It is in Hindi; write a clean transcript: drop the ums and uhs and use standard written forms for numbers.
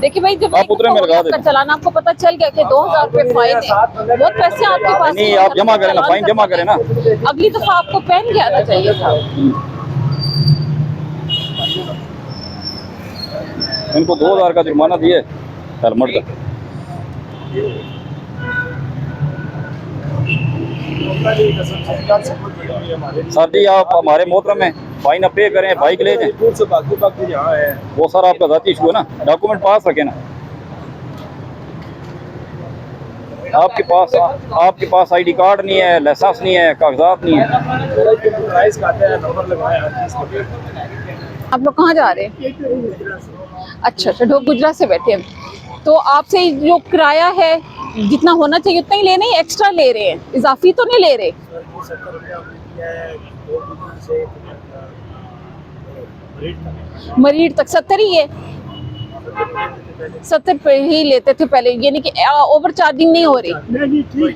देखिए भाई, जब आप उतरे में लगा दें। चलान आपको पता चल गया कि 2000 रुपए फाइन है, बहुत पैसे आपके पास नहीं, आप जमा करें ना, फाइन जमा करें ना। अगली दफा आपको पहन के आना चाहिए था। इनको 2000 का जुर्माना दिए हेलमेट का। सर जी, आप हमारे मोहतरम में फाइन पे करें, बाइक ले जाएं। वो सर आपका जाती इशू है ना, डॉक्यूमेंट पास रखें ना। आपके पास आईडी कार्ड नहीं है, लाइसेंस नहीं है, कागजात नहीं है। आप लोग कहाँ जा रहे हैं? अच्छा, ढोक गुजरा से बैठे हैं। तो आपसे जो किराया है जितना होना चाहिए उतना ही ले रहे हैं, एक्स्ट्रा ले रहे हैं, इजाफी तो नहीं ले रहे? मरीड तक 70 ही है, 70 पे ही लेते थे पहले, यानी कि ओवर चार्जिंग नहीं हो रही।